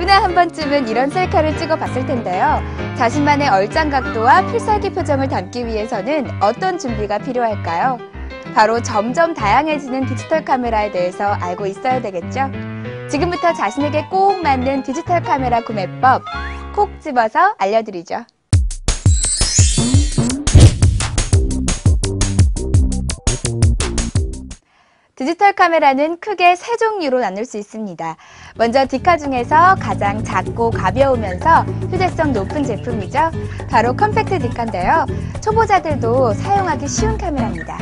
누구나 한 번쯤은 이런 셀카를 찍어봤을 텐데요. 자신만의 얼짱 각도와 필살기 표정을 담기 위해서는 어떤 준비가 필요할까요? 바로 점점 다양해지는 디지털 카메라에 대해서 알고 있어야 되겠죠? 지금부터 자신에게 꼭 맞는 디지털 카메라 구매법 콕 집어서 알려드리죠. 디지털 카메라는 크게 세 종류로 나눌 수 있습니다. 먼저 디카 중에서 가장 작고 가벼우면서 휴대성 높은 제품이죠. 바로 컴팩트 디카인데요. 초보자들도 사용하기 쉬운 카메라입니다.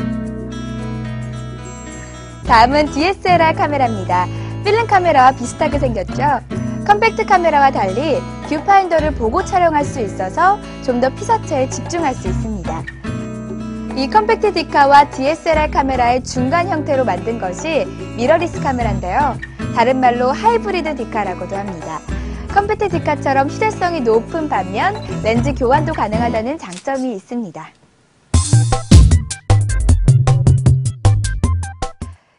다음은 DSLR 카메라입니다. 필름 카메라와 비슷하게 생겼죠. 컴팩트 카메라와 달리 뷰파인더를 보고 촬영할 수 있어서 좀 더 피사체에 집중할 수 있습니다. 이 컴팩트 디카와 DSLR 카메라의 중간 형태로 만든 것이 미러리스 카메라인데요. 다른 말로 하이브리드 디카라고도 합니다. 컴팩트 디카처럼 휴대성이 높은 반면 렌즈 교환도 가능하다는 장점이 있습니다.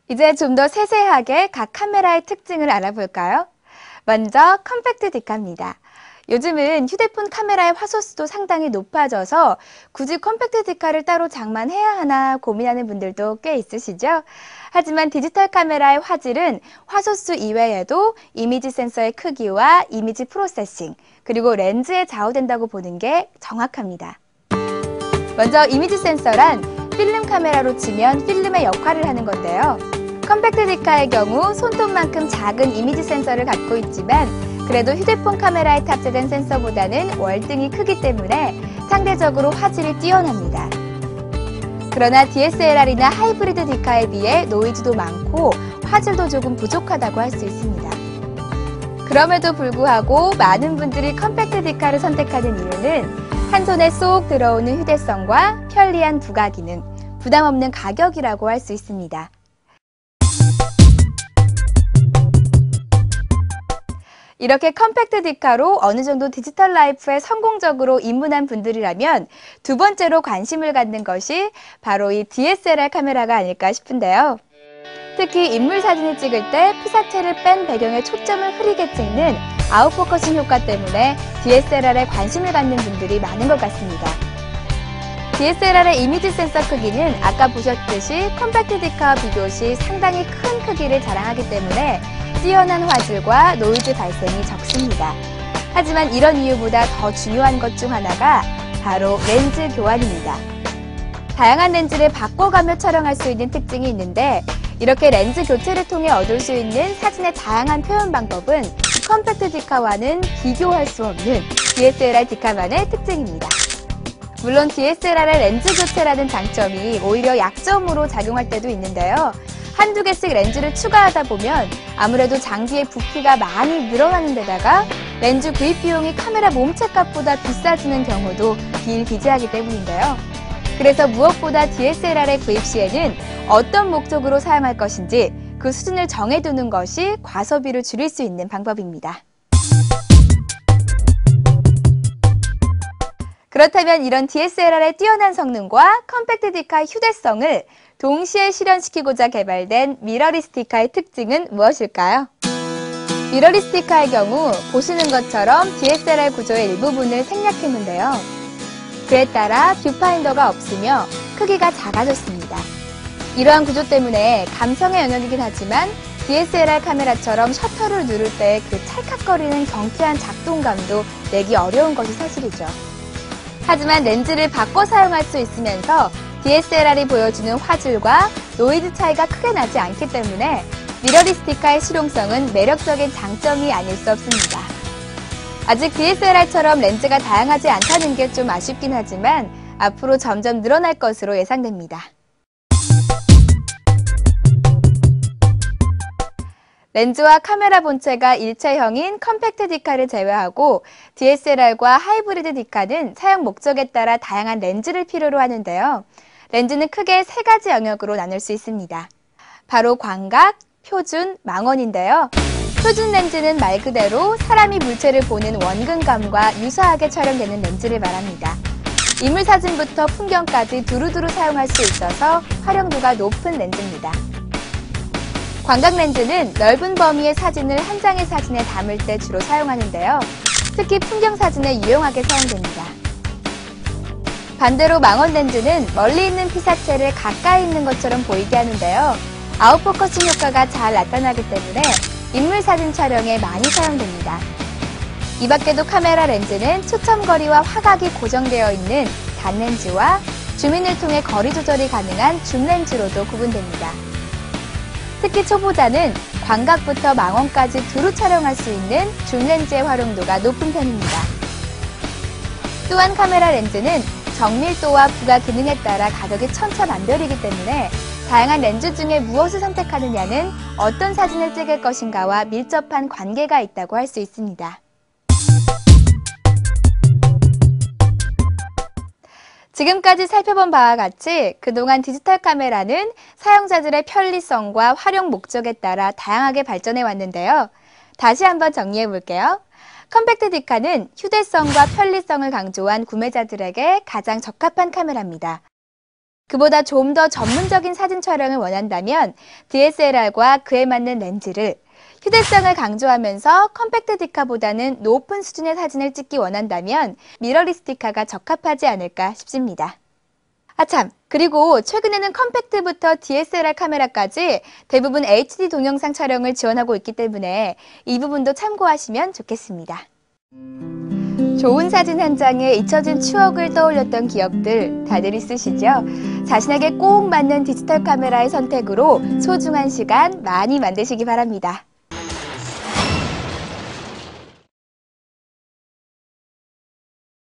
이제 좀 더 세세하게 각 카메라의 특징을 알아볼까요? 먼저 컴팩트 디카입니다. 요즘은 휴대폰 카메라의 화소수도 상당히 높아져서 굳이 컴팩트 디카를 따로 장만해야 하나 고민하는 분들도 꽤 있으시죠? 하지만 디지털 카메라의 화질은 화소수 이외에도 이미지 센서의 크기와 이미지 프로세싱, 그리고 렌즈에 좌우된다고 보는 게 정확합니다. 먼저 이미지 센서란 필름 카메라로 치면 필름의 역할을 하는 건데요. 컴팩트 디카의 경우 손톱만큼 작은 이미지 센서를 갖고 있지만 그래도 휴대폰 카메라에 탑재된 센서보다는 월등히 크기 때문에 상대적으로 화질이 뛰어납니다. 그러나 DSLR이나 하이브리드 디카에 비해 노이즈도 많고 화질도 조금 부족하다고 할 수 있습니다. 그럼에도 불구하고 많은 분들이 컴팩트 디카를 선택하는 이유는 한 손에 쏙 들어오는 휴대성과 편리한 부가 기능, 부담 없는 가격이라고 할 수 있습니다. 이렇게 컴팩트 디카로 어느 정도 디지털 라이프에 성공적으로 입문한 분들이라면 두 번째로 관심을 갖는 것이 바로 이 DSLR 카메라가 아닐까 싶은데요. 특히 인물 사진을 찍을 때 피사체를 뺀 배경에 초점을 흐리게 찍는 아웃포커싱 효과 때문에 DSLR에 관심을 갖는 분들이 많은 것 같습니다. DSLR의 이미지 센서 크기는 아까 보셨듯이 컴팩트 디카와 비교 시 상당히 큰 크기를 자랑하기 때문에 뛰어난 화질과 노이즈 발생이 적습니다. 하지만 이런 이유보다 더 중요한 것 중 하나가 바로 렌즈 교환입니다. 다양한 렌즈를 바꿔가며 촬영할 수 있는 특징이 있는데 이렇게 렌즈 교체를 통해 얻을 수 있는 사진의 다양한 표현 방법은 컴팩트 디카와는 비교할 수 없는 DSLR 디카만의 특징입니다. 물론 DSLR의 렌즈 교체라는 장점이 오히려 약점으로 작용할 때도 있는데요. 한두 개씩 렌즈를 추가하다 보면 아무래도 장비의 부피가 많이 늘어나는 데다가 렌즈 구입 비용이 카메라 몸체값보다 비싸지는 경우도 비일비재하기 때문인데요. 그래서 무엇보다 DSLR의 구입 시에는 어떤 목적으로 사용할 것인지 그 수준을 정해두는 것이 과소비를 줄일 수 있는 방법입니다. 그렇다면 이런 DSLR의 뛰어난 성능과 컴팩트 디카의 휴대성을 동시에 실현시키고자 개발된 미러리스 디카의 특징은 무엇일까요? 미러리스 디카의 경우 보시는 것처럼 DSLR 구조의 일부분을 생략했는데요. 그에 따라 뷰파인더가 없으며 크기가 작아졌습니다. 이러한 구조 때문에 감성의 영역이긴 하지만 DSLR 카메라처럼 셔터를 누를 때 그 찰칵거리는 경쾌한 작동감도 내기 어려운 것이 사실이죠. 하지만 렌즈를 바꿔 사용할 수 있으면서 DSLR이 보여주는 화질과 노이즈 차이가 크게 나지 않기 때문에 미러리스 디카의 실용성은 매력적인 장점이 아닐 수 없습니다. 아직 DSLR처럼 렌즈가 다양하지 않다는 게 좀 아쉽긴 하지만 앞으로 점점 늘어날 것으로 예상됩니다. 렌즈와 카메라 본체가 일체형인 컴팩트 디카를 제외하고 DSLR과 하이브리드 디카는 사용 목적에 따라 다양한 렌즈를 필요로 하는데요. 렌즈는 크게 세 가지 영역으로 나눌 수 있습니다. 바로 광각, 표준, 망원인데요. 표준 렌즈는 말 그대로 사람이 물체를 보는 원근감과 유사하게 촬영되는 렌즈를 말합니다. 인물 사진부터 풍경까지 두루두루 사용할 수 있어서 활용도가 높은 렌즈입니다. 광각 렌즈는 넓은 범위의 사진을 한 장의 사진에 담을 때 주로 사용하는데요. 특히 풍경 사진에 유용하게 사용됩니다. 반대로 망원 렌즈는 멀리 있는 피사체를 가까이 있는 것처럼 보이게 하는데요. 아웃포커싱 효과가 잘 나타나기 때문에 인물 사진 촬영에 많이 사용됩니다. 이 밖에도 카메라 렌즈는 초점거리와 화각이 고정되어 있는 단렌즈와 줌인을 통해 거리 조절이 가능한 줌렌즈로도 구분됩니다. 특히 초보자는 광각부터 망원까지 두루 촬영할 수 있는 줌렌즈의 활용도가 높은 편입니다. 또한 카메라 렌즈는 정밀도와 부가 기능에 따라 가격이 천차만별이기 때문에 다양한 렌즈 중에 무엇을 선택하느냐는 어떤 사진을 찍을 것인가와 밀접한 관계가 있다고 할 수 있습니다. 지금까지 살펴본 바와 같이 그동안 디지털 카메라는 사용자들의 편리성과 활용 목적에 따라 다양하게 발전해 왔는데요. 다시 한번 정리해 볼게요. 컴팩트 디카는 휴대성과 편리성을 강조한 구매자들에게 가장 적합한 카메라입니다. 그보다 좀 더 전문적인 사진 촬영을 원한다면 DSLR과 그에 맞는 렌즈를, 휴대성을 강조하면서 컴팩트 디카보다는 높은 수준의 사진을 찍기 원한다면 미러리스 디카가 적합하지 않을까 싶습니다. 아참, 그리고 최근에는 컴팩트부터 DSLR 카메라까지 대부분 HD 동영상 촬영을 지원하고 있기 때문에 이 부분도 참고하시면 좋겠습니다. 좋은 사진 한 장에 잊혀진 추억을 떠올렸던 기억들 다들 있으시죠? 자신에게 꼭 맞는 디지털 카메라의 선택으로 소중한 시간 많이 만드시기 바랍니다.